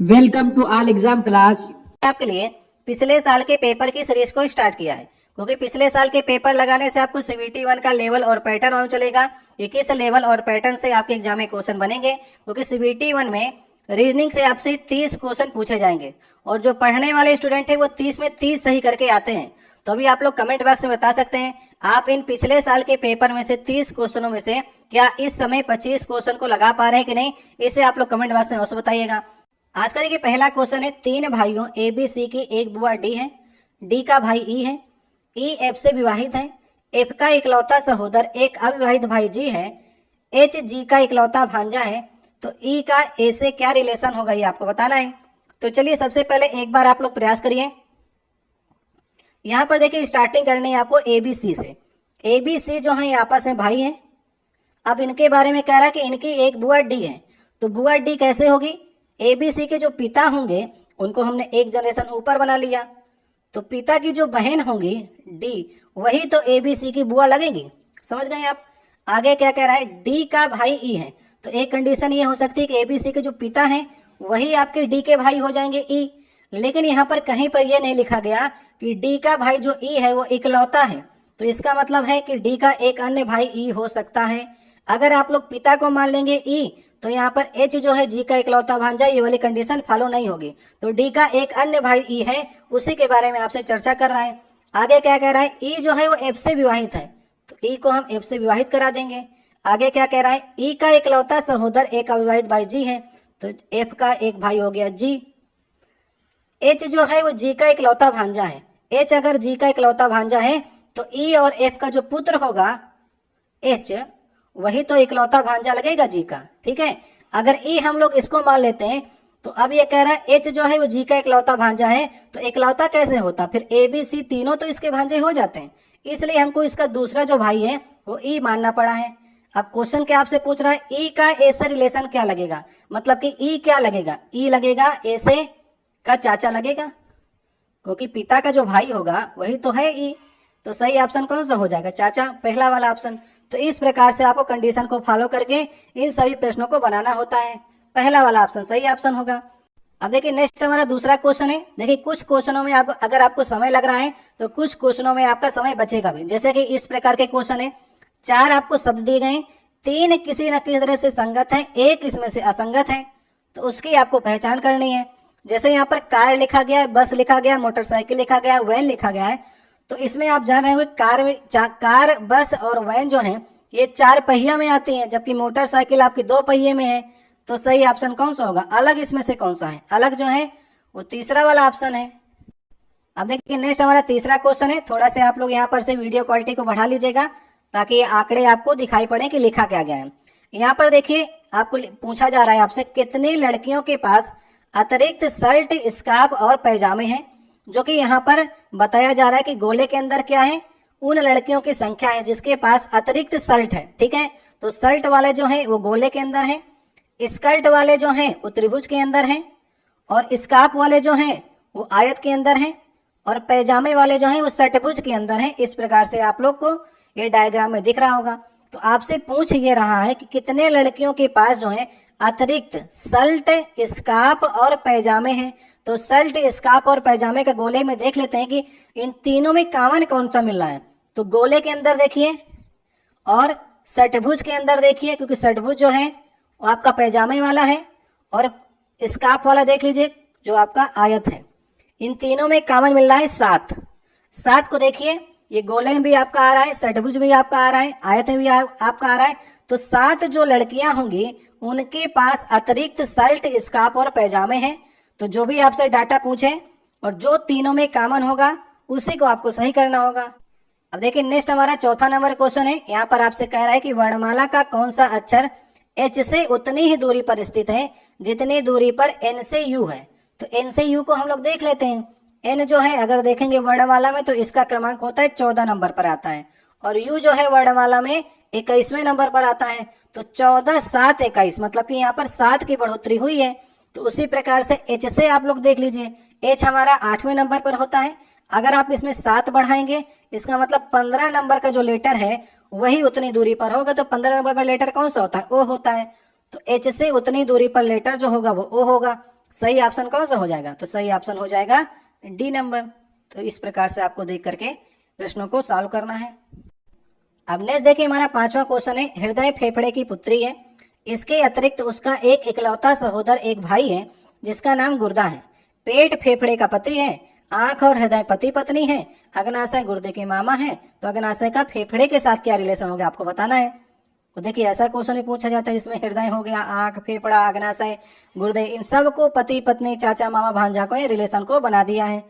Welcome to all exam class. आपके लिए पिछले साल के पेपर की सीरीज को स्टार्ट किया है, क्योंकि पिछले साल के पेपर लगाने से आपको सीबीटी 1 का लेवल और पैटर्न मालूम चलेगा कि किस लेवल और पैटर्न से आपके एग्जाम में क्वेश्चन बनेंगे। क्योंकि सीबीटी 1 में रीजनिंग से आपसे 30 क्वेश्चन पूछे जाएंगे और जो पढ़ने वाले स्टूडेंट है वो 30 में 30 सही करके आते हैं। तो अभी आप लोग कमेंट बॉक्स में बता सकते हैं आप इन पिछले साल के पेपर में से 30 क्वेश्चनों में से क्या इस समय 25 क्वेश्चन को लगा पा रहे हैं कि नहीं, इसे आप लोग कमेंट बॉक्स में अवश्य बताइएगा। आज का देखिए पहला क्वेश्चन है, तीन भाइयों ए बी सी की एक बुआ डी है, डी का भाई ई है, ई एफ से विवाहित है, एफ का इकलौता सहोदर एक अविवाहित भाई जी है, एच जी का इकलौता भांजा है, तो ई का ए से क्या रिलेशन होगा ये आपको बताना है। तो चलिए सबसे पहले एक बार आप लोग प्रयास करिए। यहाँ पर देखिए स्टार्टिंग करनी है आपको ए बी सी से। ए बी सी जो है आपस में भाई हैं। अब इनके बारे में कह रहा है कि इनकी एक बुआ डी है, तो बुआ डी कैसे होगी? एबीसी के जो पिता होंगे उनको हमने एक जनरेशन ऊपर बना लिया, तो पिता की जो बहन होंगी डी, वही तो एबीसी की बुआ लगेगी। समझ गए आप? आगे क्या कह रहा है, डी का भाई ई है, तो एक कंडीशन ये हो सकती है कि एबीसी के जो पिता हैं वही आपके डी के भाई हो जाएंगे ई। लेकिन यहाँ पर कहीं पर यह नहीं लिखा गया कि डी का भाई जो ई है वो इकलौता है, तो इसका मतलब है कि डी का एक अन्य भाई ई हो सकता है। अगर आप लोग पिता को मान लेंगे ई, तो यहाँ पर एच जो है जी का इकलौता भांजा, ये वाली कंडीशन फॉलो नहीं होगी। तो डी का एक अन्य भाई ई है, उसी के बारे में आपसे चर्चा कर रहा है। आगे क्या कह रहा है, ई जो है वो एफ से विवाहित है, तो ई को हम एफ से विवाहित करा देंगे। आगे क्या कह रहा है, ई का इकलौता सहोदर एक अविवाहित भाई जी है, तो एफ का एक भाई हो गया जी। एच जो है वो जी का इकलौता भांजा है, एच अगर जी का इकलौता भांजा है तो ई और एफ का जो पुत्र होगा एच, वही तो इकलौता भांजा लगेगा जी का। ठीक है, अगर ई हम लोग इसको मान लेते हैं तो अब ये कह रहा है एच जो है वो जी का इकलौता भांजा है, तो इकलौता कैसे होता, फिर ए बी सी तीनों तो इसके भांजे हो जाते हैं, इसलिए हमको इसका दूसरा जो भाई है वो ई मानना पड़ा है। अब क्वेश्चन क्या आपसे पूछ रहा है, ई का ए से रिलेशन क्या लगेगा, मतलब कि ई क्या लगेगा, ई लगेगा ए से का चाचा लगेगा, क्योंकि पिता का जो भाई होगा वही तो है ई। तो सही ऑप्शन कौन सा हो जाएगा, चाचा, पहला वाला ऑप्शन। तो इस प्रकार से आपको कंडीशन को फॉलो करके इन सभी प्रश्नों को बनाना होता है। पहला वाला ऑप्शन सही ऑप्शन होगा। अब देखिए नेक्स्ट हमारा दूसरा क्वेश्चन है। देखिए कुछ क्वेश्चनों में आपको अगर आपको समय लग रहा है तो कुछ क्वेश्चनों में आपका समय बचेगा भी। जैसे कि इस प्रकार के क्वेश्चन है, 4 आपको शब्द दिए गए, 3 किसी न किसी तरह से संगत है, एक इसमें से असंगत है, तो उसकी आपको पहचान करनी है। जैसे यहाँ पर कार लिखा गया है, बस लिखा गया, मोटरसाइकिल लिखा गया, वैन लिखा गया है, तो इसमें आप जान रहे होंगे कार, बस और वैन जो है ये 4 पहिया में आती हैं, जबकि मोटरसाइकिल आपकी 2 पहिए में है। तो सही ऑप्शन कौन सा होगा, अलग इसमें से कौन सा है, अलग जो है वो तीसरा वाला ऑप्शन है। अब देखिए नेक्स्ट हमारा तीसरा क्वेश्चन है। थोड़ा से आप लोग यहाँ पर से वीडियो क्वालिटी को बढ़ा लीजिएगा ताकि ये आंकड़े आपको दिखाई पड़े कि लिखा क्या गया है। यहाँ पर देखिए आपको पूछा जा रहा है आपसे, कितनी लड़कियों के पास अतिरिक्त शर्ट, स्कार्फ और पैजामे हैं, जो कि यहाँ पर बताया जा रहा है कि गोले के अंदर क्या है, उन लड़कियों की संख्या है जिसके पास अतिरिक्त शर्ट है। ठीक है, तो शर्ट वाले जो हैं वो गोले के अंदर हैं, स्कर्ट वाले जो हैं वो त्रिभुज के अंदर हैं, और स्कार्फ वाले जो हैं वो आयत के अंदर हैं, और पैजामे वाले जो हैं वो षटभुज के अंदर हैं। इस प्रकार से आप लोग को ये डायग्राम में दिख रहा होगा। तो आपसे पूछ ये रहा है कि कितने लड़कियों के पास जो है अतिरिक्त शर्ट, स्कार्फ और पैजामे हैं। तो शर्ट, स्कार्फ और पैजामे का गोले में देख लेते हैं कि इन तीनों में कॉमन कौन सा मिल रहा है। तो गोले के अंदर देखिए और षटभुज के अंदर देखिए, क्योंकि षटभुज जो है वो आपका पैजामे वाला है, और स्कार्फ वाला देख लीजिए जो आपका आयत है। इन तीनों में कॉमन मिल रहा है 7। 7 को देखिए, ये गोले में भी आपका आ रहा है, षटभुज में भी आपका आ रहा है, आयत में भी आपका आ रहा है। तो 7 जो लड़कियां होंगी उनके पास अतिरिक्त शर्ट, स्कार्फ और पैजामे हैं। तो जो भी आपसे डाटा पूछे और जो तीनों में कॉमन होगा उसी को आपको सही करना होगा। अब देखिए नेक्स्ट हमारा चौथा नंबर क्वेश्चन है। यहाँ पर आपसे कह रहा है कि वर्णमाला का कौन सा अक्षर एच से उतनी ही दूरी पर स्थित है जितनी दूरी पर एन से यू है। तो एन से यू को हम लोग देख लेते हैं। एन जो है अगर देखेंगे वर्णमाला में तो इसका क्रमांक होता है 14 नंबर पर आता है, और यू जो है वर्णमाला में 21वें नंबर पर आता है। तो 14, 7, 21, मतलब कि यहाँ पर 7 की बढ़ोतरी हुई है। तो उसी प्रकार से एच से आप लोग देख लीजिए, एच हमारा 8वें नंबर पर होता है। अगर आप इसमें 7 बढ़ाएंगे इसका मतलब 15 नंबर का जो लेटर है वही उतनी दूरी पर होगा। तो 15 नंबर पर लेटर कौन सा होता है, ओ होता है। तो एच से उतनी दूरी पर लेटर जो होगा वो ओ होगा। सही ऑप्शन कौन सा हो जाएगा? तो सही ऑप्शन हो जाएगा डी नंबर। तो इस प्रकार से आपको देख करके प्रश्नों को सॉल्व करना है। अब नेक्स्ट देखिए, हमारा 5वां क्वेश्चन है, हृदय फेफड़े की पुत्री है, इसके अतिरिक्त उसका एक इकलौता सहोदर एक भाई है जिसका नाम गुर्दा है। पेट फेफड़े का पति है, आंख और हृदय पति पत्नी है, अग्नाशय गुर्दे के मामा है। तो अग्नाशय का फेफड़े के साथ क्या रिलेशन हो गया आपको बताना है। तो देखिए ऐसा क्वेश्चन भी पूछा जाता है, इसमें हृदय हो गया, आंख, फेफड़ा, अग्नाशय, गुर्दे, इन सब को पति पत्नी, चाचा, मामा, भांजा को रिलेशन को बना दिया है।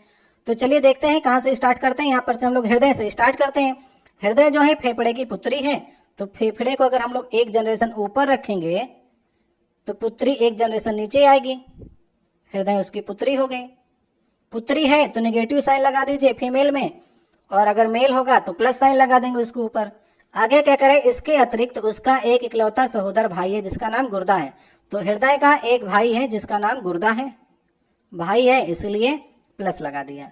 तो चलिए देखते हैं कहाँ से स्टार्ट करते हैं। यहाँ पर से हम लोग हृदय से स्टार्ट करते हैं। हृदय जो है फेफड़े की पुत्री है, तो फेफड़े को अगर हम लोग एक जनरेशन ऊपर रखेंगे तो पुत्री एक जनरेशन नीचे आएगी। हृदय उसकी पुत्री हो गई। पुत्री है तो नेगेटिव साइन लगा दीजिए फीमेल में, और अगर मेल होगा तो प्लस साइन लगा देंगे उसके ऊपर। आगे क्या करें, इसके अतिरिक्त उसका एक इकलौता सहोदर भाई है जिसका नाम गुर्दा है। तो हृदय का एक भाई है जिसका नाम गुर्दा है, भाई है इसलिए प्लस लगा दिया।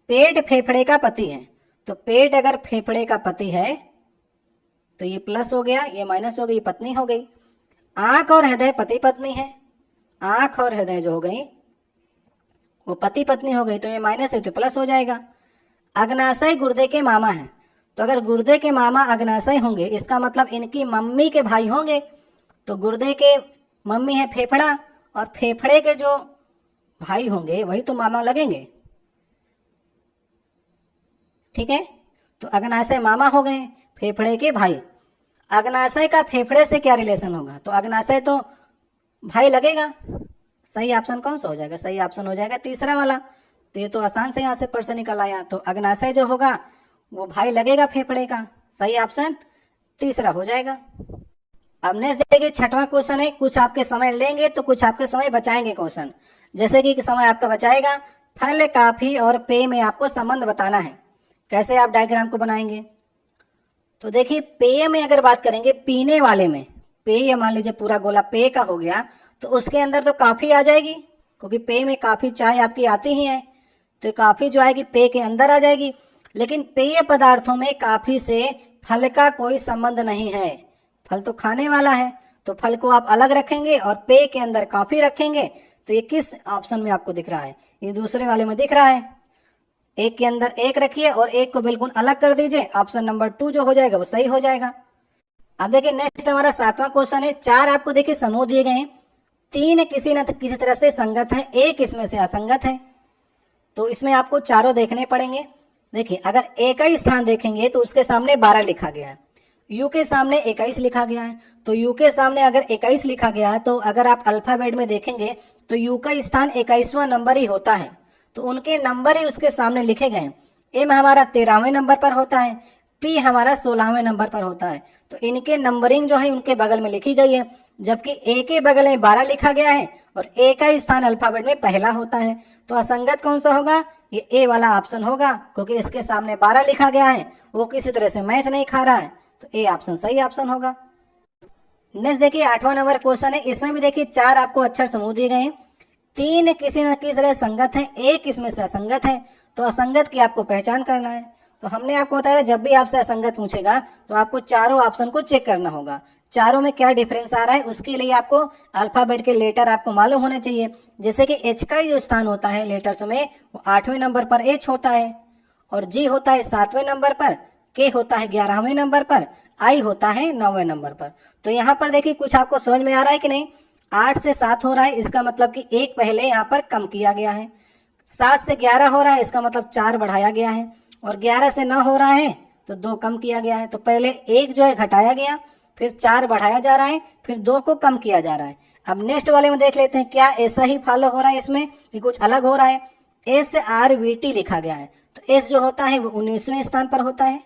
पेट फेफड़े का पति है, तो पेट अगर फेफड़े का पति है तो ये प्लस हो गया, ये माइनस हो गई, पत्नी हो गई। आंख और हृदय पति पत्नी है, आंख और हृदय जो हो गई वो पति पत्नी हो गई, तो ये माइनस है तो प्लस हो जाएगा। अग्नाशय गुर्दे के मामा है, तो अगर गुर्दे के मामा अग्नाशय होंगे इसका मतलब इनकी मम्मी के भाई होंगे। तो गुर्दे के मम्मी है फेफड़ा, और फेफड़े के जो भाई होंगे वही तो मामा लगेंगे, ठीक है। तो अग्नाशय मामा हो गए, फेफड़े के भाई। अग्नाशय का फेफड़े से क्या रिलेशन होगा? तो अग्नाशय तो भाई लगेगा। सही ऑप्शन कौन सा हो जाएगा? सही ऑप्शन हो जाएगा तीसरा वाला। तो ये तो आसान से यहाँ से पर्सन निकल आया। तो अग्नाशय जो होगा वो भाई लगेगा फेफड़े का। सही ऑप्शन तीसरा हो जाएगा। अब नेक्स्ट देखिए 6वां क्वेश्चन है, कुछ आपके समय लेंगे तो कुछ आपके समय बचाएंगे क्वेश्चन। जैसे कि समय आपका बचाएगा, फल, काफी और पेय में आपको संबंध बताना है। कैसे आप डायग्राम को बनाएंगे? तो देखिए पेय में अगर बात करेंगे, पीने वाले में पेय, मान लीजिए पूरा गोला पेय का हो गया, तो उसके अंदर तो काफी आ जाएगी, क्योंकि पेय में काफी चाय आपकी आती ही है, तो काफी जो आएगी पेय के अंदर आ जाएगी। लेकिन पेय पदार्थों में काफी से फल का कोई संबंध नहीं है, फल तो खाने वाला है, तो फल को आप अलग रखेंगे और पेय के अंदर काफी रखेंगे। तो ये किस ऑप्शन में आपको दिख रहा है? ये दूसरे वाले में दिख रहा है। एक के अंदर एक रखिए और एक को बिल्कुल अलग कर दीजिए, ऑप्शन नंबर 2 जो हो जाएगा वो सही हो जाएगा। अब देखिए नेक्स्ट हमारा 7वां क्वेश्चन है। 4 आपको देखिए समूह दिए गए हैं, 3 किसी न किसी तरह से संगत है, एक इसमें से असंगत है। तो इसमें आपको चारों देखने पड़ेंगे। देखिए अगर एक ही स्थान देखेंगे तो उसके सामने 12 लिखा गया है, यू के सामने 21 लिखा गया है। तो यू के सामने अगर 21 लिखा गया है, तो अगर आप अल्फाबेट में देखेंगे तो यू का स्थान 21वां नंबर ही होता है, तो उनके नंबर ही उसके सामने लिखे गए हैं। एम हमारा 13वें नंबर पर होता है, पी हमारा 16वें नंबर पर होता है। तो इनके नंबरिंग जो है उनके बगल में लिखी गई है, जबकि ए के बगल में 12 लिखा गया है और ए का स्थान अल्फाबेट में पहला होता है। तो असंगत कौन सा होगा? ये ए वाला ऑप्शन होगा, क्योंकि इसके सामने 12 लिखा गया है, वो किसी तरह से मैच नहीं खा रहा है। तो ए ऑप्शन सही ऑप्शन होगा। नेक्स्ट देखिए 8वां नंबर क्वेश्चन है। इसमें भी देखिए 4 आपको अक्षर समूह दिए गए हैं, 3 किसी न किसी तरह संगत है, एक इसमें से असंगत है। तो असंगत की आपको पहचान करना है। तो हमने आपको बताया जब भी आपसे असंगत पूछेगा तो आपको चारों ऑप्शन को चेक करना होगा, चारों में क्या डिफरेंस आ रहा है। उसके लिए आपको अल्फाबेट के लेटर आपको मालूम होने चाहिए। जैसे कि एच का जो स्थान होता है लेटर्स में, वो 8वें नंबर पर एच होता है, और जी होता है 7वें नंबर पर, के होता है 11वें नंबर पर, आई होता है 9वें नंबर पर। तो यहाँ पर देखिए कुछ आपको समझ में आ रहा है कि नहीं? 8 से 7 हो रहा है, इसका मतलब कि एक पहले यहाँ पर कम किया गया है। 7 से 11 हो रहा है, इसका मतलब 4 बढ़ाया गया है। और 11 से 9 हो रहा है तो 2 कम किया गया है। तो पहले 1 जो है घटाया गया, फिर 4 बढ़ाया जा रहा है, फिर 2 को कम किया जा रहा है। अब नेक्स्ट वाले में देख लेते हैं क्या ऐसा ही फॉलो हो रहा है इसमें कि कुछ अलग हो रहा है। एस से आर वी टी लिखा गया है, तो एस जो होता है वो 19वें स्थान पर होता है,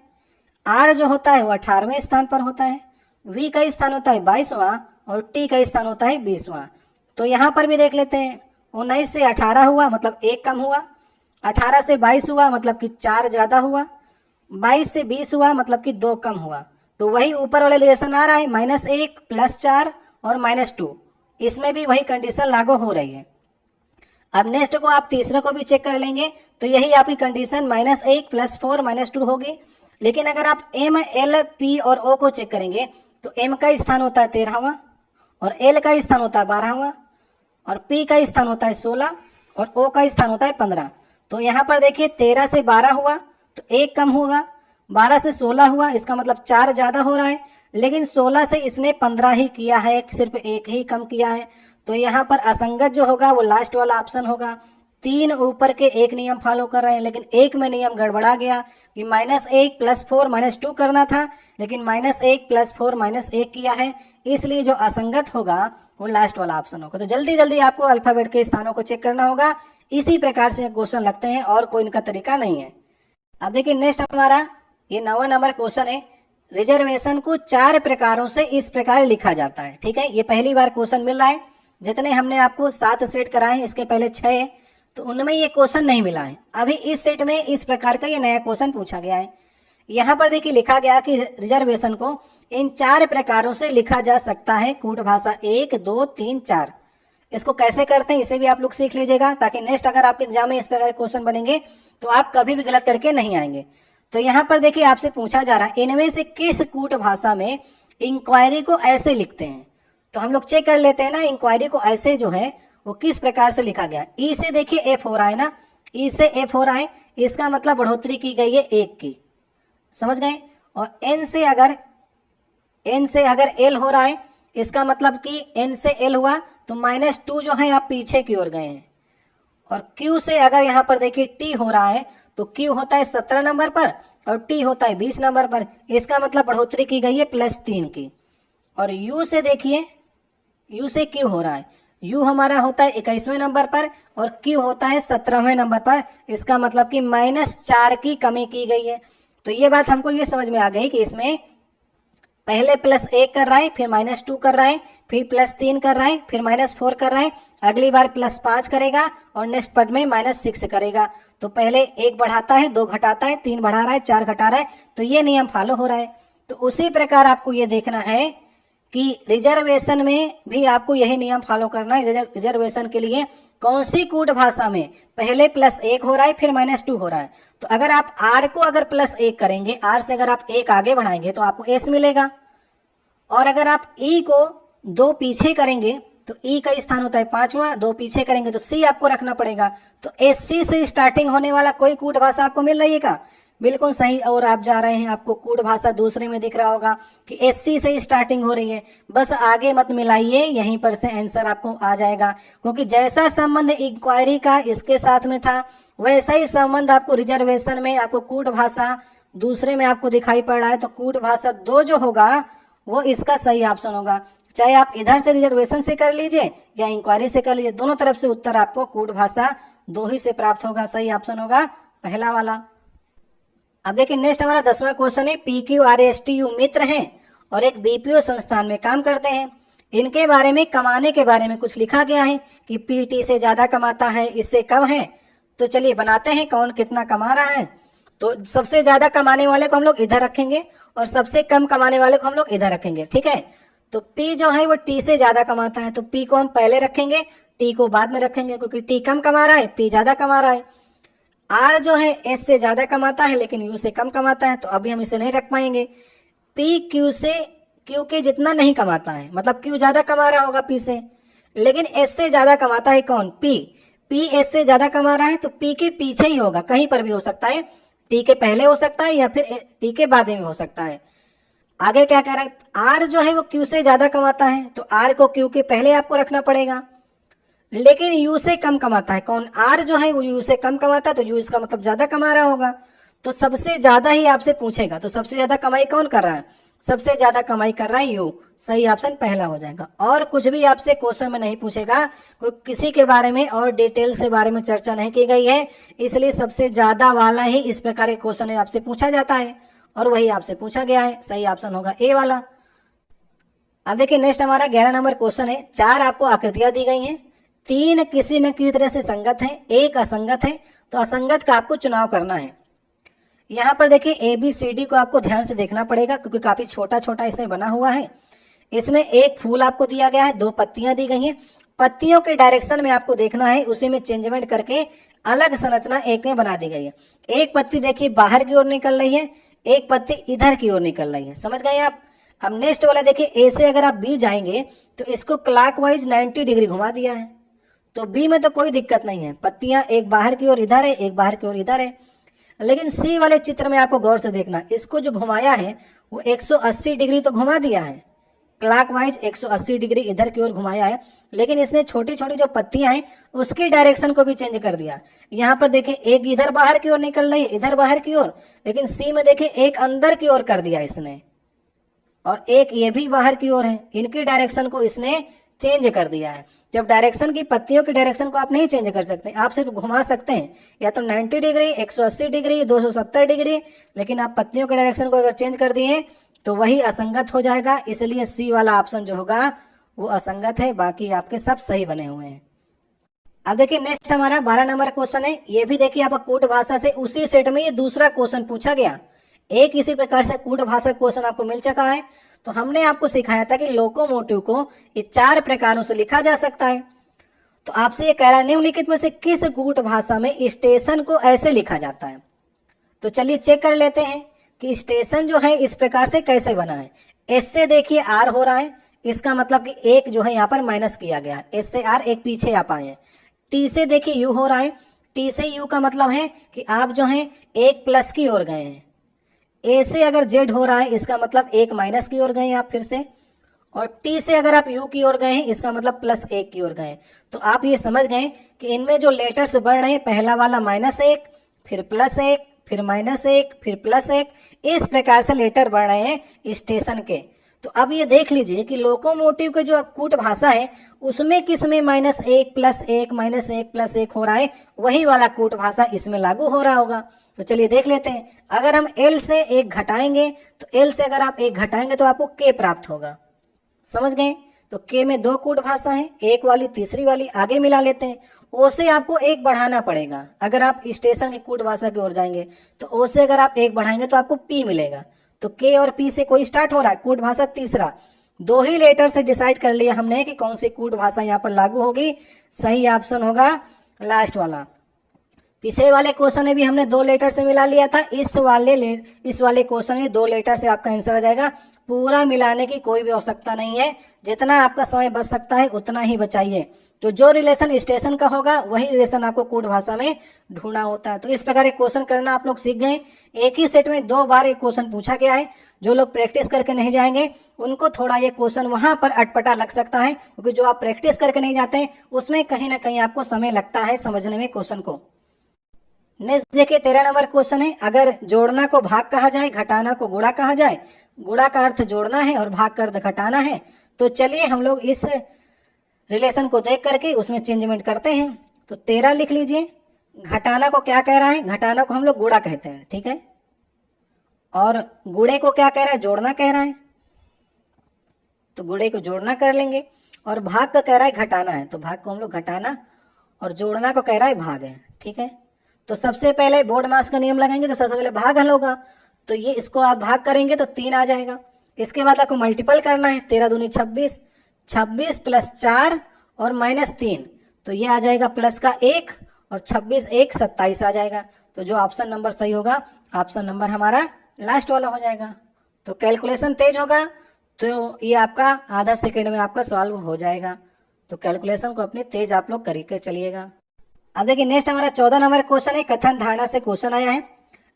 आर जो होता है वो 18वें स्थान पर होता है, वी का स्थान होता है 22वां और टी का स्थान होता है 20वां। तो यहाँ पर भी देख लेते हैं, 19 से 18 हुआ मतलब 1 कम हुआ, 18 से 22 हुआ मतलब कि 4 ज़्यादा हुआ, 22 से 20 हुआ मतलब कि 2 कम हुआ। तो वही ऊपर वाला रिलेशन आ रहा है, -1 +4 और -2, इसमें भी वही कंडीशन लागू हो रही है। अब नेक्स्ट को आप तीसरे को भी चेक कर लेंगे तो यही आपकी कंडीशन -1 +4 -2 होगी। लेकिन अगर आप एम, एल, पी और ओ को चेक करेंगे तो एम का स्थान होता है 13वां और एल का स्थान होता है 12वां और P का स्थान होता है 16 और O का स्थान होता है 15। तो यहाँ पर देखिए 13 से 12 हुआ तो 1 कम होगा, 12 से 16 हुआ इसका मतलब 4 ज़्यादा हो रहा है, लेकिन 16 से इसने 15 ही किया है, सिर्फ 1 ही कम किया है। तो यहाँ पर असंगत जो होगा वो लास्ट वाला ऑप्शन होगा। 3 ऊपर के 1 नियम फॉलो कर रहे हैं, लेकिन 1 में नियम गड़बड़ा गया कि -1 + 4 -2 करना था, लेकिन -1 + 4 -1 किया है, इसलिए जो असंगत होगा वो लास्ट वाला ऑप्शन होगा। तो जल्दी जल्दी आपको अल्फाबेट के स्थानों को चेक करना होगा। इसी प्रकार से क्वेश्चन लगते हैं और कोई इनका तरीका नहीं है। अब देखिए नेक्स्ट हमारा ये 9वां नंबर क्वेश्चन है। रिजर्वेशन को 4 प्रकारों से इस प्रकार लिखा जाता है। ठीक है, ये पहली बार क्वेश्चन मिल रहा है। जितने हमने आपको 7 सेट कराए हैं, इसके पहले 6 है, तो उनमें ये क्वेश्चन नहीं मिला है। अभी इस सेट में इस प्रकार का ये नया क्वेश्चन पूछा गया है। यहाँ पर देखिए लिखा गया कि रिजर्वेशन को इन 4 प्रकारों से लिखा जा सकता है। कूट भाषा 1, 2, 3, 4। इसको कैसे करते हैं इसे भी आप लोग सीख लीजिएगा, ताकि नेक्स्ट अगर आपके एग्जाम में इस प्रकार क्वेश्चन बनेंगे तो आप कभी भी गलत करके नहीं आएंगे। तो यहाँ पर देखिए आपसे पूछा जा रहा है इनमें से किस कूट भाषा में इंक्वायरी को ऐसे लिखते हैं। तो हम लोग चेक कर लेते हैं ना, इंक्वायरी को ऐसे जो है वो किस प्रकार से लिखा गया। ई से देखिए एफ हो रहा है ना, ई से एफ हो रहा है, इसका मतलब बढ़ोतरी की गई है 1 की, समझ गए। और एन से अगर एल हो रहा है, इसका मतलब कि एन से एल हुआ तो -2 जो है आप पीछे की ओर गए हैं। और क्यू से अगर यहाँ पर देखिए टी हो रहा है तो क्यू होता है 17 नंबर पर और टी होता है 20 नंबर पर, इसका मतलब बढ़ोतरी की गई है +3 की। और यू से देखिए, यू से क्यू हो रहा है, यू हमारा होता है 21वें नंबर पर और क्यू होता है 17वें नंबर पर, इसका मतलब कि -4 की कमी की गई है। तो ये बात हमको ये समझ में आ गई कि इसमें पहले +1 कर रहा है, फिर -2 कर रहा है, फिर +3 कर रहा है, फिर -4 कर रहा है, अगली बार +5 करेगा और नेक्स्ट पद में -6 करेगा। तो पहले 1 बढ़ाता है, 2 घटाता है, 3 बढ़ा रहा है, 4 घटा रहा है, तो ये नियम फॉलो हो रहा है। तो उसी प्रकार आपको ये देखना है कि रिजर्वेशन में भी आपको यही नियम फॉलो करना है। रिजर्वेशन के लिए कौन सी कूट भाषा में पहले +1 हो रहा है फिर -2 हो रहा है। तो अगर आप आर को अगर +1 करेंगे, आर से अगर आप 1 आगे बढ़ाएंगे तो आपको एस मिलेगा। और अगर आप ई को 2 पीछे करेंगे तो ई का स्थान होता है 5वां, 2 पीछे करेंगे तो सी आपको रखना पड़ेगा। तो एससी से स्टार्टिंग होने वाला कोई कूट भाषा आपको मिल रही है क्या? बिल्कुल सही। और आप जा रहे हैं, आपको कूट भाषा दूसरे में दिख रहा होगा कि एससी से स्टार्टिंग हो रही है, बस आगे मत मिलाइए, यहीं पर से आंसर आपको आ जाएगा। क्योंकि जैसा संबंध इंक्वायरी का इसके साथ में था, वैसा ही संबंध आपको रिजर्वेशन में, आपको कूट भाषा दूसरे में आपको दिखाई पड़ रहा है। तो कूट भाषा 2 जो होगा वो इसका सही ऑप्शन होगा। चाहे आप इधर से रिजर्वेशन से कर लीजिए या इंक्वायरी से कर लीजिए, दोनों तरफ से उत्तर आपको कूट भाषा 2 ही से प्राप्त होगा। सही ऑप्शन होगा पहला वाला। अब देखिए नेक्स्ट हमारा 10वां क्वेश्चन है। PQRSTU मित्र हैं और एक BPO संस्थान में काम करते हैं। इनके बारे में कमाने के बारे में कुछ लिखा गया है कि PT से ज्यादा कमाता है, इससे कम है। तो चलिए बनाते हैं कौन कितना कमा रहा है। तो सबसे ज्यादा कमाने वाले को हम लोग इधर रखेंगे और सबसे कम कमाने वाले को हम लोग इधर रखेंगे, ठीक है। तो P जो है वो T से ज्यादा कमाता है, तो P को हम पहले रखेंगे, T को बाद में रखेंगे, क्योंकि T कम कमा रहा है, P ज्यादा कमा रहा है। R जो है S से ज्यादा कमाता है लेकिन U से कम कमाता है, तो अभी हम इसे नहीं रख पाएंगे। P Q के जितना नहीं कमाता है, मतलब Q ज्यादा कमा रहा होगा P से, लेकिन S से ज्यादा कमाता है कौन? P S से ज्यादा कमा रहा है तो P के पीछे ही होगा, कहीं पर भी हो सकता है, T के पहले हो सकता है या फिर T के बाद में हो सकता है। आगे क्या कह रहा है? R जो है वो Q से ज्यादा कमाता है, तो R को Q के पहले आपको रखना पड़ेगा, लेकिन U से कम कमाता है कौन? R जो है वो U से कम कमाता है, तो U इसका मतलब ज्यादा कमा रहा होगा, तो सबसे ज्यादा ही आपसे पूछेगा। तो सबसे ज्यादा कमाई कौन कर रहा है? सबसे ज्यादा कमाई कर रहा है U। सही ऑप्शन पहला हो जाएगा। और कुछ भी आपसे क्वेश्चन में नहीं पूछेगा, कोई किसी के बारे में और डिटेल के बारे में चर्चा नहीं की गई है, इसलिए सबसे ज्यादा वाला ही इस प्रकार के क्वेश्चन आपसे पूछा जाता है और वही आपसे पूछा गया है। सही ऑप्शन होगा ए वाला। अब देखिए नेक्स्ट हमारा 11 नंबर क्वेश्चन है। 4 आपको आकृतियां दी गई हैं, 3 किसी न किसी तरह से संगत है, 1 असंगत है, तो असंगत का आपको चुनाव करना है। यहाँ पर देखिए ABCD को आपको ध्यान से देखना पड़ेगा, क्योंकि काफी छोटा छोटा इसमें बना हुआ है। इसमें एक फूल आपको दिया गया है, 2 पत्तियां दी गई हैं, पत्तियों के डायरेक्शन में आपको देखना है, उसी में चेंजमेंट करके अलग संरचना एक में बना दी गई है। एक पत्ती देखिए बाहर की ओर निकल रही है, एक पत्ती इधर की ओर निकल रही है, समझ गए आप। अब नेक्स्ट वाला देखिए, ए से अगर आप बी जाएंगे तो इसको क्लॉकवाइज 90 डिग्री घुमा दिया है, तो बी में तो कोई दिक्कत नहीं है, पत्तियां एक बाहर की ओर इधर है, एक बाहर की ओर इधर है। लेकिन सी वाले चित्र में आपको गौर से देखना, इसको जो घुमाया है वो 180 डिग्री तो घुमा दिया है, क्लॉकवाइज 180 डिग्री इधर की ओर घुमाया है, लेकिन इसने छोटी छोटी जो पत्तियां हैं उसकी डायरेक्शन को भी चेंज कर दिया। यहाँ पर देखिए एक इधर बाहर की ओर निकल रही है, इधर बाहर की ओर, लेकिन सी में देखिए एक अंदर की ओर कर दिया इसने, और एक ये भी बाहर की ओर है, इनकी डायरेक्शन को इसने चेंज कर दिया है। जब डायरेक्शन की पत्तियों की डायरेक्शन को आप नहीं चेंज कर सकते, आप सिर्फ घुमा सकते हैं या तो 90 डिग्री, 180 डिग्री, 270 डिग्री, लेकिन आप पत्तियों के डायरेक्शन को अगर चेंज कर दिए तो वही असंगत हो जाएगा। इसलिए सी वाला ऑप्शन जो होगा वो असंगत है, बाकी आपके सब सही बने हुए हैं। अब देखिए नेक्स्ट हमारा 12 नंबर क्वेश्चन है। ये भी देखिए आपका कूट भाषा से उसी सेट में ये दूसरा क्वेश्चन पूछा गया। एक इसी प्रकार से कूट भाषा क्वेश्चन आपको मिल चुका है। तो हमने आपको सिखाया था कि लोकोमोटिव को ये 4 प्रकारों से लिखा जा सकता है। तो आपसे ये कह रहा है निम्नलिखित में से किस कूट भाषा में स्टेशन को ऐसे लिखा जाता है। तो चलिए चेक कर लेते हैं कि स्टेशन जो है इस प्रकार से कैसे बना है। एस से देखिए आर हो रहा है, इसका मतलब कि एक जो है यहाँ पर माइनस किया गया है, एस से आर एक पीछे आप आए हैं। टी से देखिए यू हो रहा है, टी से यू का मतलब है कि आप जो है एक प्लस की ओर गए हैं। ए से अगर जेड हो रहा है इसका मतलब एक माइनस की ओर गए हैं आप फिर से, और टी से अगर आप यू की ओर गए हैं इसका मतलब प्लस एक की ओर गए। तो आप ये समझ गए कि इनमें जो लेटर्स बढ़ रहे हैं, पहला वाला -1, फिर +1, फिर -1, फिर +1, इस प्रकार से लेटर बढ़ रहे हैं स्टेशन के। तो अब ये देख लीजिए कि लोकोमोटिव के जो कूट भाषा है उसमें किसमें -1 +1 -1 +1 हो रहा है, वही वाला कूट भाषा इसमें लागू हो रहा होगा। तो चलिए देख लेते हैं। अगर हम एल से एक घटाएंगे तो एल से अगर आप एक घटाएंगे तो आपको के प्राप्त होगा, समझ गए। तो के में 2 कूट भाषा है, एक वाली तीसरी वाली आगे मिला लेते हैं। ओ से आपको एक बढ़ाना पड़ेगा, अगर आप स्टेशन की कूट भाषा की ओर जाएंगे तो ओ से अगर आप एक बढ़ाएंगे तो आपको पी मिलेगा। तो के और पी से कोई स्टार्ट हो रहा है, कूट भाषा तीसरा। 2 ही लेटर से डिसाइड कर लिया हमने कि कौन सी कूट भाषा यहाँ पर लागू होगी। सही ऑप्शन होगा लास्ट वाला। पिछले वाले क्वेश्चन में भी हमने 2 लेटर से मिला लिया था, इस वाले क्वेश्चन में 2 लेटर से आपका आंसर आ जाएगा। पूरा मिलाने की कोई भी आवश्यकता नहीं है, जितना आपका समय बच सकता है उतना ही बचाइए। तो जो रिलेशन स्टेशन का होगा वही रिलेशन आपको कूट भाषा में ढूंढना होता है। तो इस प्रकार एक क्वेश्चन करना आप लोग सीख गए। एक ही सेट में 2 बार एक क्वेश्चन पूछा गया है। जो लोग प्रैक्टिस करके नहीं जाएंगे उनको थोड़ा ये क्वेश्चन वहां पर अटपटा लग सकता है, क्योंकि जो आप प्रैक्टिस करके नहीं जाते हैं उसमें कहीं ना कहीं आपको समय लगता है समझने में क्वेश्चन को। नेक्स्ट देखिए 13 नंबर क्वेश्चन है। अगर जोड़ना को भाग कहा जाए, घटाना को गुणा कहा जाए, गुणा का अर्थ जोड़ना है और भाग का अर्थ घटाना है, तो चलिए हम लोग इस रिलेशन को देख करके उसमें चेंजमेंट करते हैं। तो 13 लिख लीजिए। घटाना को क्या कह रहा है, घटाना को हम लोग गुणा कहते हैं, ठीक है। और गुणे को क्या कह रहा है, जोड़ना कह रहा है, तो गुणे को जोड़ना कर लेंगे। और भाग का कह रहा है घटाना है, तो भाग को हम लोग घटाना, और जोड़ना को कह रहा है भाग है, ठीक है। तो सबसे पहले बोर्ड मास का नियम लगाएंगे, तो सबसे पहले भाग हल होगा। तो ये इसको आप भाग करेंगे तो 3 आ जाएगा। इसके बाद आपको मल्टीपल करना है, 13 दूनी 26, 26 + 4 और -3, तो ये आ जाएगा प्लस का 1, और 26 1 27 आ जाएगा। तो जो ऑप्शन नंबर सही होगा, ऑप्शन नंबर हमारा लास्ट वाला हो जाएगा। तो कैलकुलेशन तेज होगा तो ये आपका आधा सेकेंड में आपका सॉल्व हो जाएगा। तो कैलकुलेशन को अपनी तेज आप लोग करके चलिएगा। अब देखिए नेक्स्ट हमारा 14 नंबर क्वेश्चन है। कथन धारणा से क्वेश्चन आया है।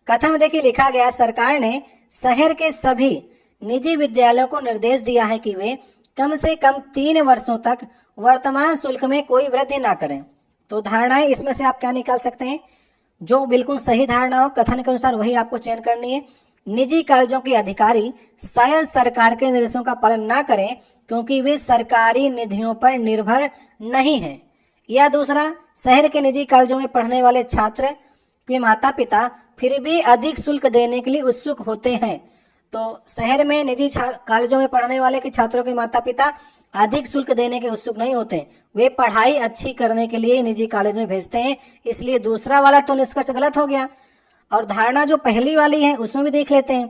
कथन में देखिए लिखा गया, सरकार ने शहर के सभी निजी विद्यालयों को निर्देश दिया है कि वे कम से कम 3 वर्षों तक वर्तमान शुल्क में कोई वृद्धि ना करें। तो धारणाएं इसमें से आप क्या निकाल सकते हैं, जो बिल्कुल सही धारणा हो कथन के अनुसार वही आपको चयन करनी है। निजी कॉलेजों के अधिकारी शायद सरकार के निर्देशों का पालन ना करें क्योंकि वे सरकारी निधियों पर निर्भर नहीं है। या दूसरा, शहर के निजी कॉलेजों में पढ़ने वाले छात्र के माता पिता फिर भी अधिक शुल्क देने के लिए उत्सुक होते हैं। तो शहर में निजी कॉलेजों में पढ़ने वाले के छात्रों के माता पिता अधिक शुल्क देने के उत्सुक नहीं होते, वे पढ़ाई अच्छी करने के लिए निजी कॉलेज में भेजते हैं। इसलिए दूसरा वाला तो निष्कर्ष गलत हो गया। और धारणा जो पहली वाली है उसमें भी देख लेते हैं।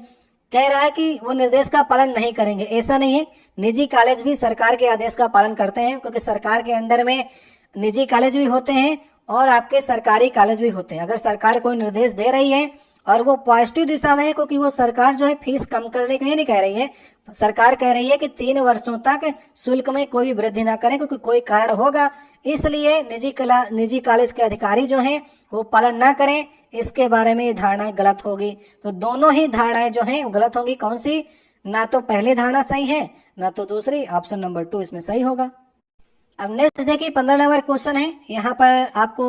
कह रहा है कि वो निर्देश का पालन नहीं करेंगे, ऐसा नहीं है। निजी कॉलेज भी सरकार के आदेश का पालन करते हैं, क्योंकि सरकार के अंडर में निजी कॉलेज भी होते हैं और आपके सरकारी कॉलेज भी होते हैं। अगर सरकार कोई निर्देश दे रही है और वो पॉजिटिव दिशा में है, क्योंकि वो सरकार जो है फीस कम करने के लिए नहीं कह रही है, सरकार कह रही है कि 3 वर्षों तक शुल्क में कोई भी वृद्धि ना करें, क्योंकि कोई कारण होगा इसलिए निजी कॉलेज के अधिकारी जो हैं वो पालन ना करें, इसके बारे में ये धारणाएं गलत होगी। तो दोनों ही धारणाएं जो हैं वो गलत होंगी। कौन सी? ना तो पहली धारणा सही है ना तो दूसरी। ऑप्शन नंबर 2 इसमें सही होगा। अब नेक्स्ट देखिए 15 नंबर क्वेश्चन है। यहाँ पर आपको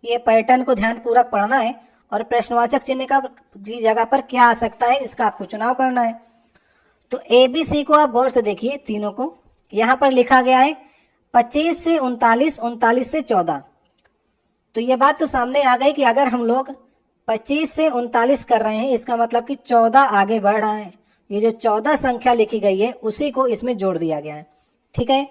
ये पैटर्न को ध्यानपूर्वक पढ़ना है और प्रश्नवाचक चिन्ह का जी जगह पर क्या आ सकता है इसका आपको चुनाव करना है। तो ABC को आप गौर से देखिए, तीनों को। यहाँ पर लिखा गया है 25 से 39, 39 से 14। तो ये बात तो सामने आ गई कि अगर हम लोग 25 से 39 कर रहे हैं, इसका मतलब कि 14 आगे बढ़ रहा है। ये जो 14 संख्या लिखी गई है उसी को इसमें जोड़ दिया गया है, ठीक है।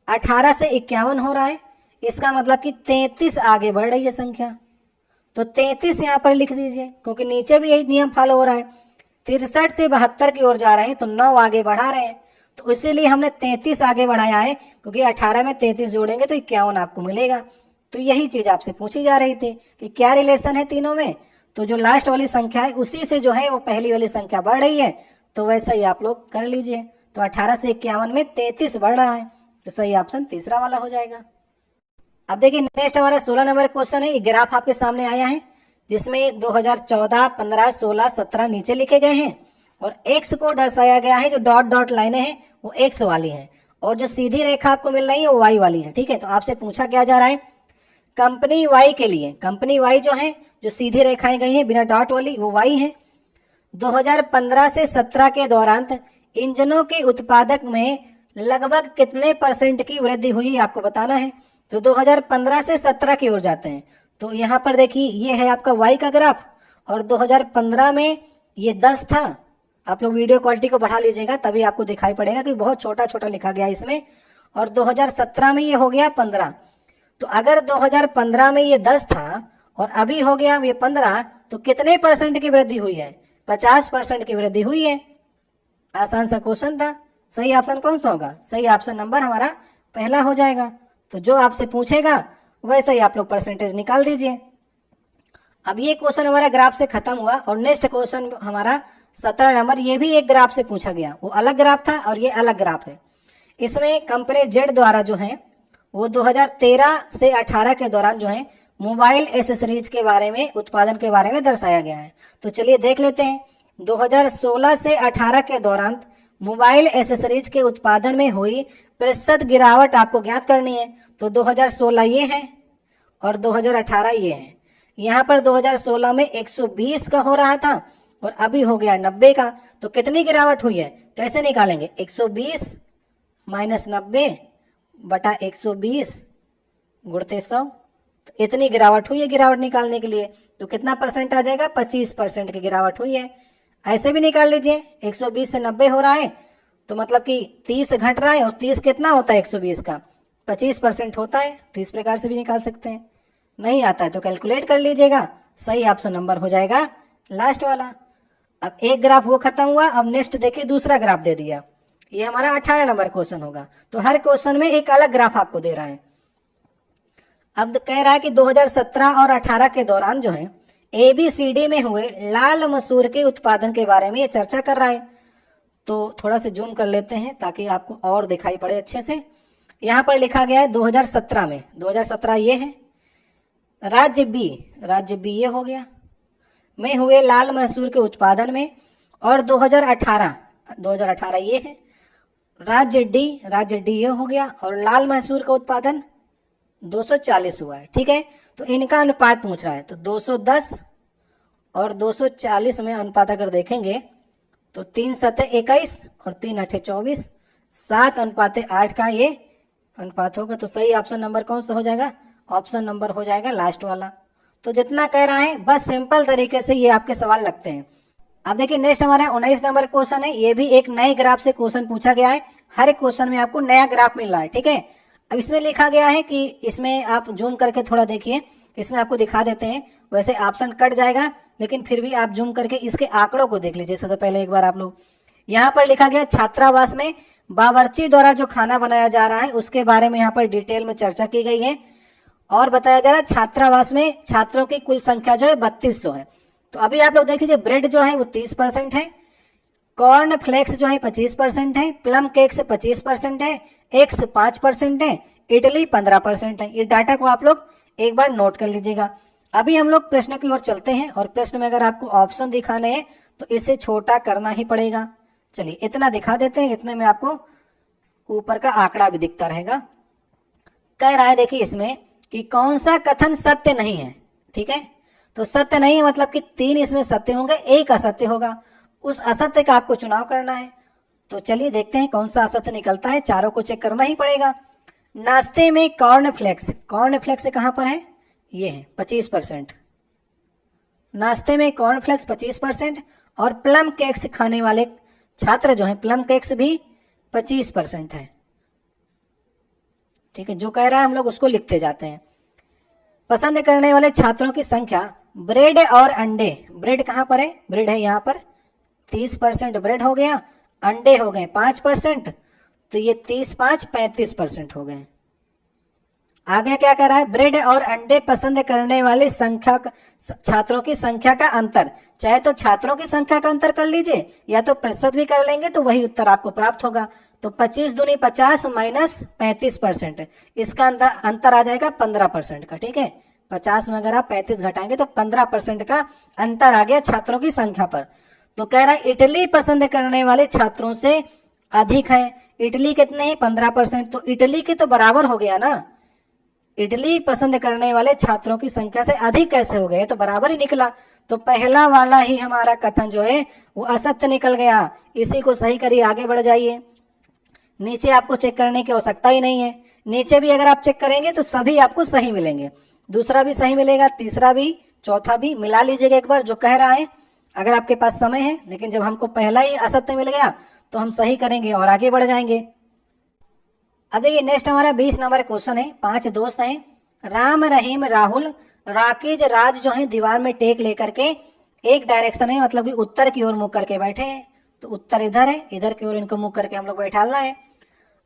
18 से 51 हो रहा है, इसका मतलब कि 33 आगे बढ़ रही है संख्या। तो 33 यहाँ पर लिख दीजिए, क्योंकि नीचे भी यही नियम फॉलो हो रहा है। 63 से 72 की ओर जा रहे हैं तो 9 आगे बढ़ा रहे हैं, तो इसीलिए हमने 33 आगे बढ़ाया है, क्योंकि 18 में 33 जोड़ेंगे तो 51 आपको मिलेगा। तो यही चीज आपसे पूछी जा रही थी कि क्या रिलेशन है तीनों में। तो जो लास्ट वाली संख्या है उसी से जो है वो पहली वाली संख्या बढ़ रही है, तो वैसा ही आप लोग कर लीजिए। तो 18 से 51 में 33 बढ़ रहा है, तो सही ऑप्शन तीसरा वाला हो जाएगा। अब देखिए नेक्स्ट हमारा 16 नंबर क्वेश्चन है। ये ग्राफ आपके सामने आया है जिसमें 2014, 15, 16, 17 नीचे लिखे गए हैं और एक्स को दर्शाया गया है। जो डॉट डॉट लाइनें हैं वो एक्स वाली हैं और जो सीधी रेखा आपको मिल रही है वो वाई वाली है, ठीक है। तो आपसे पूछा क्या जा रहा है, कंपनी वाई के लिए, कंपनी वाई जो है जो सीधी रेखाएं गई हैं बिना डॉट वाली वो वाई है। 2015 से 17 के दौरान इंजनों के उत्पादक में लगभग कितने % की वृद्धि हुई आपको बताना है। तो 2015 से 17 की ओर जाते हैं, तो यहाँ पर देखिए ये है आपका वाई का ग्राफ और 2015 में ये 10 था। आप लोग वीडियो क्वालिटी को बढ़ा लीजिएगा तभी आपको दिखाई पड़ेगा कि बहुत छोटा छोटा लिखा गया इसमें। और 2017 में ये हो गया 15। तो अगर 2015 में ये 10 था और अभी हो गया ये 15, तो कितने % की वृद्धि हुई है? 50% की वृद्धि हुई है। आसान सा क्वेश्चन था। सही ऑप्शन कौन सा होगा? सही ऑप्शन नंबर हमारा पहला हो जाएगा। तो जो आपसे पूछेगा वैसे ही आप लोग % निकाल दीजिए। अब ये क्वेश्चन हमारा ग्राफ से खत्म हुआ और नेक्स्ट क्वेश्चन हमारा 17 नंबर, ये भी एक ग्राफ से पूछा गया। वो अलग ग्राफ था और ये अलग ग्राफ है। इसमें कंपनी जेड द्वारा जो है वो 2013 से 18 के दौरान जो है मोबाइल एसेसरीज के बारे में, उत्पादन के बारे में दर्शाया गया है। तो चलिए देख लेते हैं। 2016 से 18 के दौरान मोबाइल एसेसरीज के उत्पादन में हुई प्रतिशत गिरावट आपको ज्ञात करनी है। तो 2016 ये है और 2018 ये है। यहाँ पर 2016 में 120 का हो रहा था और अभी हो गया 90 का। तो कितनी गिरावट हुई है कैसे निकालेंगे? 120 माइनस 90 बटा 120 गुणते 100। तो इतनी गिरावट हुई है गिरावट निकालने के लिए। तो कितना % आ जाएगा? 25% की गिरावट हुई है। ऐसे भी निकाल लीजिए, 120 से 90 हो रहा है तो मतलब कि 30 घट रहा है और 30 कितना होता है 120 का? 25% होता है। तो इस प्रकार से भी निकाल सकते हैं। नहीं आता है तो कैलकुलेट कर लीजिएगा। सही ऑप्शन नंबर हो जाएगा लास्ट वाला। अब एक ग्राफ वो खत्म हुआ। अब नेक्स्ट देखिए दूसरा ग्राफ दे दिया। ये हमारा 18 नंबर क्वेश्चन होगा। तो हर क्वेश्चन में एक अलग ग्राफ आपको दे रहा है। अब कह रहा है कि 2017 और 18 के दौरान जो है ABCD में हुए लाल मसूर के उत्पादन के बारे में ये चर्चा कर रहा है। तो थोड़ा सा जूम कर लेते हैं ताकि आपको और दिखाई पड़े अच्छे से। यहाँ पर लिखा गया है 2017 में, 2017 ये है। राज्य बी ये हो गया में हुए लाल मसूर के उत्पादन में। और 2018 ये है। राज्य डी ये हो गया और लाल मसूर का उत्पादन 240 हुआ है, ठीक है। तो इनका अनुपात पूछ रहा है। तो 210 और 240 में अनुपात अगर देखेंगे तो 3 7 21 और 3 8 24, 7 अनुपात 8 का ये अनुपात होगा। तो सही ऑप्शन नंबर कौन सा हो जाएगा? ऑप्शन नंबर हो जाएगा लास्ट वाला। तो जितना कह रहा है बस सिंपल तरीके से ये आपके सवाल लगते हैं। अब देखिए नेक्स्ट हमारा 19 नंबर क्वेश्चन है। ये भी एक नए ग्राफ से क्वेश्चन पूछा गया है। हर एक क्वेश्चन में आपको नया ग्राफ मिल रहा है, ठीक है। अब इसमें लिखा गया है कि इसमें आप जूम करके थोड़ा देखिए, इसमें आपको दिखा देते हैं। वैसे ऑप्शन कट जाएगा लेकिन फिर भी आप जूम करके इसके आंकड़ों को देख लीजिए। सबसे पहले एक बार आप लोग, यहाँ पर लिखा गया छात्रावास में बावर्ची द्वारा जो खाना बनाया जा रहा है उसके बारे में यहाँ पर डिटेल में चर्चा की गई है। और बताया जा रहा है छात्रावास में छात्रों की कुल संख्या जो है 3200 है। तो अभी आप लोग देख लीजिए, ब्रेड जो है वो 30% है, कॉर्न फ्लेक्स जो है 25% है, प्लम केक से 25% है, एग्स 5% है, इटली 15% है। ये डाटा को आप लोग एक बार नोट कर लीजिएगा। अभी हम लोग प्रश्न की ओर चलते हैं और प्रश्न में अगर आपको ऑप्शन दिखाने हैं तो इससे छोटा करना ही पड़ेगा। चलिए इतना दिखा देते हैं, इतने में आपको ऊपर का आंकड़ा भी दिखता रहेगा। कह रहा है देखिए इसमें कि कौन सा कथन सत्य नहीं है। ठीक है, तो सत्य नहीं है मतलब कि 3 इसमें सत्य होंगे, 1 असत्य होगा। उस असत्य का आपको चुनाव करना है। तो चलिए देखते हैं कौन सा असत्य निकलता है, चारों को चेक करना ही पड़ेगा। नाश्ते में कॉर्नफ्लेक्स, कॉर्नफ्लेक्स कहाँ पर है, ये है 25%। नाश्ते में कॉर्नफ्लेक्स 25% और प्लम केक्स खाने वाले छात्र जो हैं प्लम केक्स भी 25% है। ठीक है, जो कह रहा है हम लोग उसको लिखते जाते हैं। पसंद करने वाले छात्रों की संख्या ब्रेड और अंडे, ब्रेड कहाँ पर है, ब्रेड है यहाँ पर, 30% ब्रेड हो गया, अंडे हो गए 5%, तो ये 30 5 35% हो गए। आगे क्या कह रहा है, ब्रेड और अंडे पसंद करने वाली संख्या छात्रों की संख्या का अंतर, चाहे तो छात्रों की संख्या का अंतर कर लीजिए या तो प्रतिशत भी कर लेंगे तो वही उत्तर आपको प्राप्त होगा। तो 25 दूनी 50 माइनस 35%, इसका अंतर आ जाएगा 15% का। ठीक है, 50 में अगर आप 35 घटाएंगे तो 15% का अंतर आ गया छात्रों की संख्या पर। तो कह रहा है इटली पसंद करने वाले छात्रों से अधिक है। इटली कितने हैं, 15%, तो इटली के तो बराबर हो गया ना। इटली पसंद करने वाले छात्रों की संख्या से अधिक कैसे हो गए, तो बराबर ही निकला। तो पहला वाला ही हमारा कथन जो है वो असत्य निकल गया। इसी को सही करिए, आगे बढ़ जाइए। नीचे आपको चेक करने की आवश्यकता ही नहीं है, नीचे भी अगर आप चेक करेंगे तो सभी आपको सही मिलेंगे, दूसरा भी सही मिलेगा, तीसरा भी, चौथा भी। मिला लीजिएगा एक बार जो कह रहा है, अगर आपके पास समय है। लेकिन जब हमको पहला ही असत्य मिल गया तो हम सही करेंगे और आगे बढ़ जाएंगे। अब देखिए नेक्स्ट हमारा 20 नंबर क्वेश्चन है। 5 दोस्त हैं, राम रहीम राहुल राकेश राज जो है दीवार में टेक लेकर के एक डायरेक्शन है, मतलब कि उत्तर की ओर मुंह करके बैठे हैं। तो उत्तर इधर है, इधर की ओर इनको मुंह करके हम लोग बैठालना है।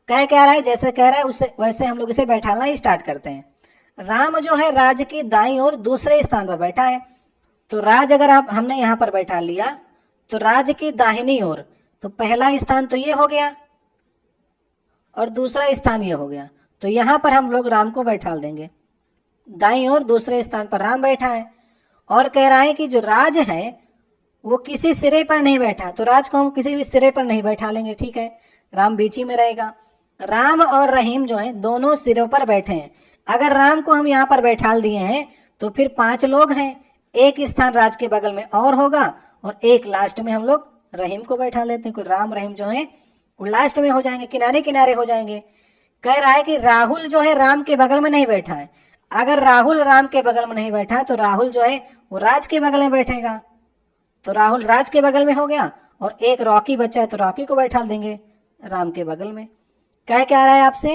क्या रहा है, जैसे कह रहा है उससे वैसे हम लोग इसे बैठालना ही स्टार्ट करते हैं। राम जो है राज की दाईं ओर दूसरे स्थान पर बैठा है। तो राज अगर हमने यहाँ पर बैठा लिया तो राज की दाहिनी ओर, तो पहला स्थान तो ये हो गया और दूसरा स्थान ये हो गया। तो यहाँ पर हम लोग राम को बैठाल देंगे, दाईं ओर दूसरे स्थान पर राम बैठा है। और कह रहा है कि जो राज है वो किसी सिरे पर नहीं बैठा, तो राज को हम किसी भी सिरे पर नहीं बैठा लेंगे। ठीक है, राम बीच ही में रहेगा। राम और रहीम जो है दोनों सिरों पर बैठे हैं। अगर राम को हम यहाँ पर बैठाल दिए हैं तो फिर 5 लोग हैं, एक स्थान राज के बगल में और होगा और एक लास्ट में हम लोग रहीम को बैठा लेते हैं। कोई राम रहीम जो है वो लास्ट में हो जाएंगे, किनारे किनारे हो जाएंगे। कह रहा है कि राहुल जो है राम के बगल में नहीं बैठा है। अगर राहुल राम के बगल में नहीं बैठा है तो राहुल जो है वो राज के बगल में बैठेगा। तो राहुल राज के बगल में हो गया और एक रॉकी बचा है तो रॉकी को बैठा देंगे राम के बगल में। क्या रहा है आपसे,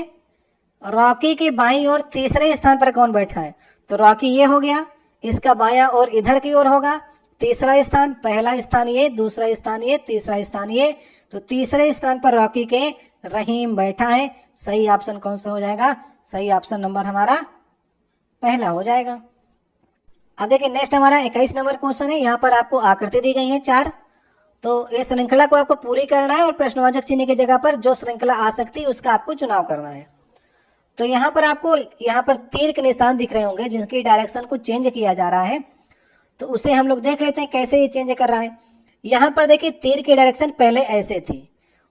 रॉकी के बाईं ओर तीसरे स्थान पर कौन बैठा है, तो रॉकी ये हो गया, इसका बायां और इधर की ओर होगा तीसरा स्थान। पहला स्थान ये, दूसरा स्थान ये, तीसरा स्थान ये। तो तीसरे स्थान पर रॉकी के रहीम बैठा है। सही ऑप्शन कौन सा हो जाएगा, सही ऑप्शन नंबर हमारा पहला हो जाएगा। अब देखिए नेक्स्ट हमारा 21 नंबर क्वेश्चन है। यहाँ पर आपको आकृति दी गई है 4, तो इस श्रृंखला को आपको पूरी करना है और प्रश्नवाचक चिन्ह की जगह पर जो श्रृंखला आ सकती है उसका आपको चुनाव करना है। तो यहाँ पर आपको यहाँ पर तीर के निशान दिख रहे होंगे जिसकी डायरेक्शन को चेंज किया जा रहा है, तो उसे हम लोग देख लेते हैं कैसे ये चेंज कर रहा है। यहाँ पर देखिए तीर की डायरेक्शन पहले ऐसे थी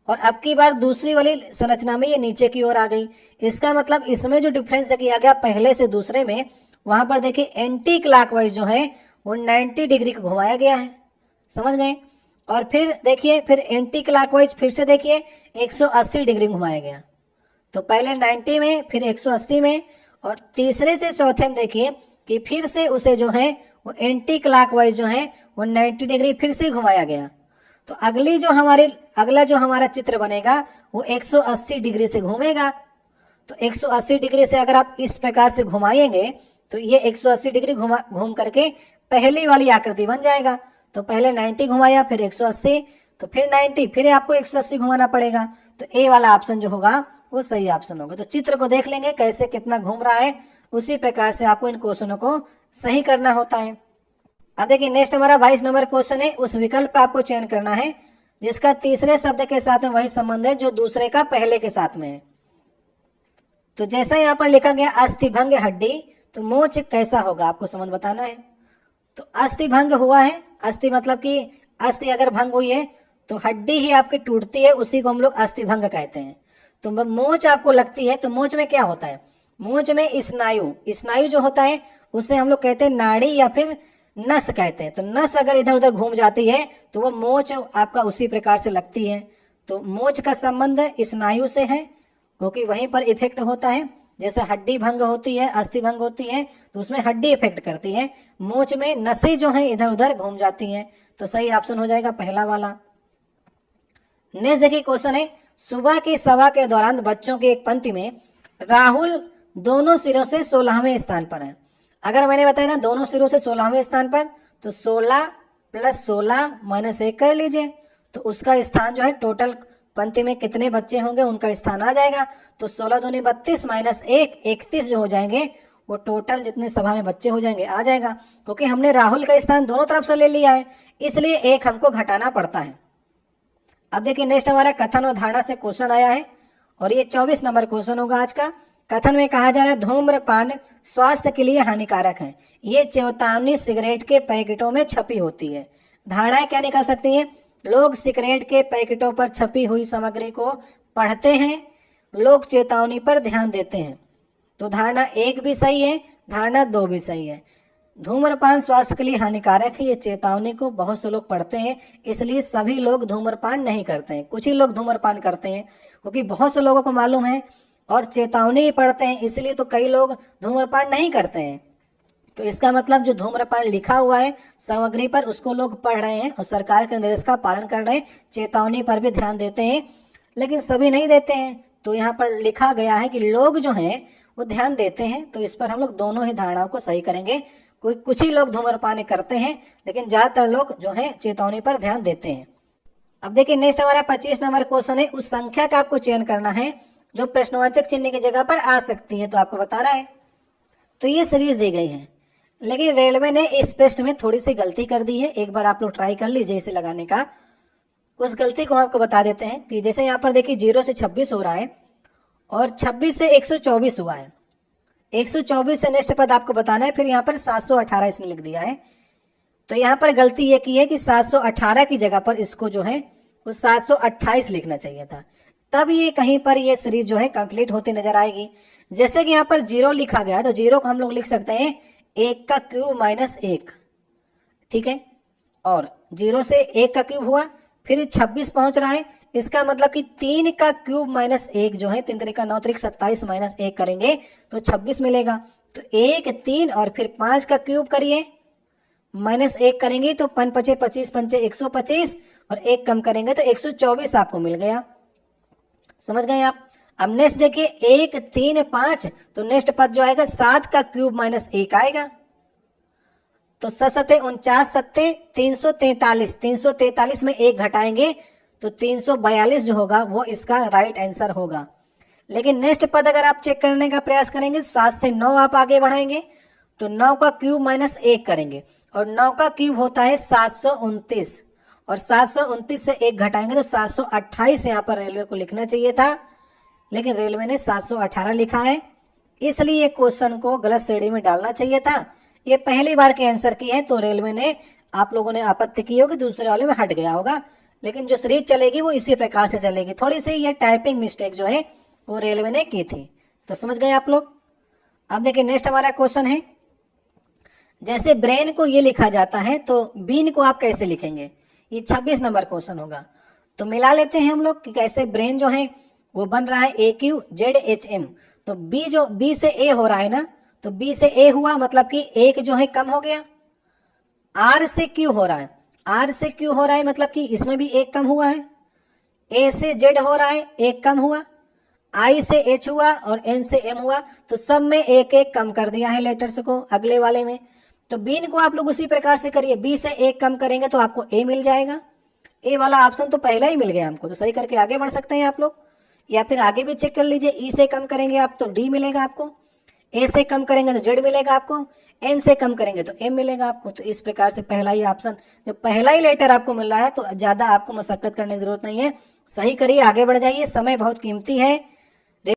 और अब की बार दूसरी वाली संरचना में ये नीचे की ओर आ गई। इसका मतलब इसमें जो डिफरेंस किया गया पहले से दूसरे में, वहां पर देखिए एंटी क्लॉकवाइज जो है वो 90 डिग्री को घुमाया गया है, समझ गए। और फिर देखिए फिर एंटी क्लॉकवाइज फिर से देखिए 180 डिग्री घुमाया गया। तो पहले 90 में फिर 180 में और तीसरे से चौथे में देखिए कि फिर से उसे जो है वो एंटी क्लॉकवाइज जो है वो 90 डिग्री फिर से घुमाया गया। तो अगला जो हमारा चित्र बनेगा वो 180 डिग्री से घूमेगा। तो 180 डिग्री से अगर आप इस प्रकार से घुमाएंगे तो ये 180 डिग्री घूम करके पहली वाली आकृति बन जाएगा। तो पहले 90 घुमाया फिर 180, तो फिर 90 फिर आपको 180 घुमाना पड़ेगा। तो ए वाला ऑप्शन जो होगा वो सही ऑप्शन होगा। तो चित्र को देख लेंगे कैसे कितना घूम रहा है, उसी प्रकार से आपको इन क्वेश्चनों को सही करना होता है। अब देखिए नेक्स्ट हमारा 22 नंबर क्वेश्चन है। उस विकल्प का आपको चयन करना है जिसका तीसरे शब्द के साथ में वही संबंध है जो दूसरे का पहले के साथ में है। तो जैसा यहाँ पर लिखा गया अस्थिभंग हड्डी, तो मोच कैसा होगा आपको समझ बताना है। तो अस्थि भंग हुआ है, अस्थि मतलब कि अस्थि अगर भंग हुई है तो हड्डी ही आपकी टूटती है, उसी को हम लोग अस्थि भंग कहते हैं। तो मोच आपको लगती है, तो मोच में क्या होता है, मोच में स्नायु, स्नायु जो होता है उसे हम लोग कहते हैं नाड़ी या फिर नस कहते हैं। तो नस अगर इधर उधर घूम जाती है तो वो मोच आपका उसी प्रकार से लगती है। तो मोच का संबंध स्नायु से है, क्योंकि वहीं पर इफेक्ट होता है। जैसे हड्डी भंग होती है, अस्थि भंग होती है, तो उसमें हड्डी इफेक्ट करती है, मोच में नसें जो हैं इधर उधर घूम जाती हैं। तो सही ऑप्शन हो जाएगा पहला वाला। नेक्स्ट देखिए क्वेश्चन है, सुबह की सभा के दौरान बच्चों की एक पंक्ति में राहुल दोनों सिरों से 16वें स्थान पर है। अगर मैंने बताया ना दोनों सिरों से 16वें स्थान पर, तो 16 + 16 - 1 कर लीजिए, तो उसका स्थान जो है टोटल पंक्ति में कितने बच्चे होंगे उनका स्थान आ जाएगा। तो 16 दूनी 32 - 1 31 जो हो जाएंगे, वो टोटल जितने सभा में बच्चे हो जाएंगे आ जाएगा। क्योंकि हमने राहुल का स्थान दोनों तरफ से ले लिया है, इसलिए एक हमको घटाना पड़ता है। अब देखिए नेक्स्ट हमारा कथन और धारणा से क्वेश्चन आया है, और ये 24 नंबर क्वेश्चन होगा आज का। कथन में कहा जा रहा है धूम्रपान स्वास्थ्य के लिए हानिकारक है, ये चेतावनी सिगरेट के पैकेटों में छपी होती है। धारणाएं क्या निकल सकती हैं, लोग सिगरेट के पैकेटों पर छपी हुई सामग्री को पढ़ते हैं, लोग चेतावनी पर ध्यान देते हैं। तो धारणा 1 भी सही है, धारणा 2 भी सही है। धूम्रपान स्वास्थ्य के लिए हानिकारक है, ये चेतावनी को बहुत से लोग पढ़ते हैं, इसलिए सभी लोग धूम्रपान नहीं करते हैं, कुछ ही लोग धूम्रपान करते हैं, क्योंकि बहुत से लोगों को मालूम है और चेतावनी भी पढ़ते हैं, इसलिए तो कई लोग धूम्रपान नहीं करते हैं। तो इसका मतलब जो धूम्रपान लिखा हुआ है सामग्री पर उसको लोग पढ़ रहे हैं और सरकार के निर्देश का पालन कर रहे हैं, चेतावनी पर भी ध्यान देते हैं, लेकिन सभी नहीं देते हैं। तो यहाँ पर लिखा गया है कि लोग जो हैं वो ध्यान देते हैं, तो इस पर हम लोग दोनों ही धारणाओं को सही करेंगे। कोई कुछ ही लोग धूम्रपान करते हैं, लेकिन ज्यादातर लोग जो है चेतावनी पर ध्यान देते हैं। अब देखिए नेक्स्ट हमारा 25 नंबर क्वेश्चन है, उस संख्या का आपको चयन करना है जो प्रश्नवाचक चिन्ह की जगह पर आ सकती है, तो आपको बताना है। तो ये सीरीज दी गई है, लेकिन रेलवे ने इस प्रश्न में थोड़ी सी गलती कर दी है, एक बार आप लोग ट्राई कर लीजिए इसे लगाने का। उस गलती को आपको बता देते हैं कि जैसे यहाँ पर देखिए 0 से 26 हो रहा है और 26 से 124 हुआ है, 124 से नेक्स्ट पद आपको बताना है, फिर यहाँ पर 718 इसने लिख दिया है। तो यहाँ पर गलती ये की है कि 718 की जगह पर इसको जो है वो 728 लिखना चाहिए था, तब ये कहीं पर ये सीरीज जो है कंप्लीट होती नजर आएगी। जैसे कि यहाँ पर 0 लिखा गया है, तो 0 को हम लोग लिख सकते हैं 1 का क्यूब - 1, ठीक है। और 0 से 1 का क्यूब हुआ, फिर 26 पहुंच रहा है, इसका मतलब कि 3 का क्यूब - 1 जो है 3 3 का 9 3 27 - 1 करेंगे तो 26 मिलेगा। तो 1 3 और फिर 5 का क्यूब करिए -1 करेंगे तो 5 5 25 5 125 और 1 कम करेंगे तो 124 आपको मिल गया। समझ गए आप। अब नेक्स्ट देखिए 1 3 5, तो नेक्स्ट पद जो आएगा 7 का क्यूब - 1 आएगा, तो 7 7 49 7 343, 343 में 1 घटाएंगे तो 342 जो होगा वो इसका राइट आंसर होगा। लेकिन नेक्स्ट पद अगर आप चेक करने का प्रयास करेंगे 7 से 9 आप आगे बढ़ाएंगे तो 9 का क्यूब - 1 करेंगे, और 9 का क्यूब होता है 729, और 729 से 1 घटाएंगे तो 728 यहाँ पर रेलवे को लिखना चाहिए था, लेकिन रेलवे ने 718 लिखा है, इसलिए क्वेश्चन को गलत श्रेणी में डालना चाहिए था। ये पहली बार के आंसर की है, तो रेलवे ने आप लोगों ने आपत्ति की होगी, दूसरे वाले में हट गया होगा, लेकिन जो सीरीज चलेगी वो इसी प्रकार से चलेगी। थोड़ी सी ये टाइपिंग मिस्टेक जो है वो रेलवे ने की थी, तो समझ गए आप लोग। अब देखिए नेक्स्ट हमारा क्वेश्चन है, जैसे ब्रेन को ये लिखा जाता है तो बीन को आप कैसे लिखेंगे, ये 26 नंबर क्वेश्चन होगा। तो मिला लेते हैं हम लोग कि कैसे ब्रेन जो है वो बन रहा है AQZHM, तो B से A हो रहा है ना, तो B से A हुआ मतलब कि एक जो है कम हो गया। R से Q हो रहा है, R से Q हो रहा है मतलब कि इसमें भी एक कम हुआ है। A से Z हो रहा है, एक कम हुआ। I से H हुआ और N से M हुआ, तो सब में एक एक कम कर दिया है लेटर्स को अगले वाले में। तो बीन को आप लोग उसी प्रकार से करिए, B से एक कम करेंगे तो आपको A मिल जाएगा। A वाला ऑप्शन तो पहला ही मिल गया हमको, तो सही करके आगे बढ़ सकते हैं आप लोग, या फिर आगे भी चेक कर लीजिए। E से कम करेंगे आप तो D मिलेगा आपको, A से कम करेंगे तो Z मिलेगा आपको, N से कम करेंगे तो M मिलेगा आपको। तो इस प्रकार से पहला ही ऑप्शन, जब पहला ही लेटर आपको मिल रहा है तो ज्यादा आपको मशक्कत करने की जरूरत नहीं है, सही करिए, आगे बढ़ जाइए, समय बहुत कीमती है।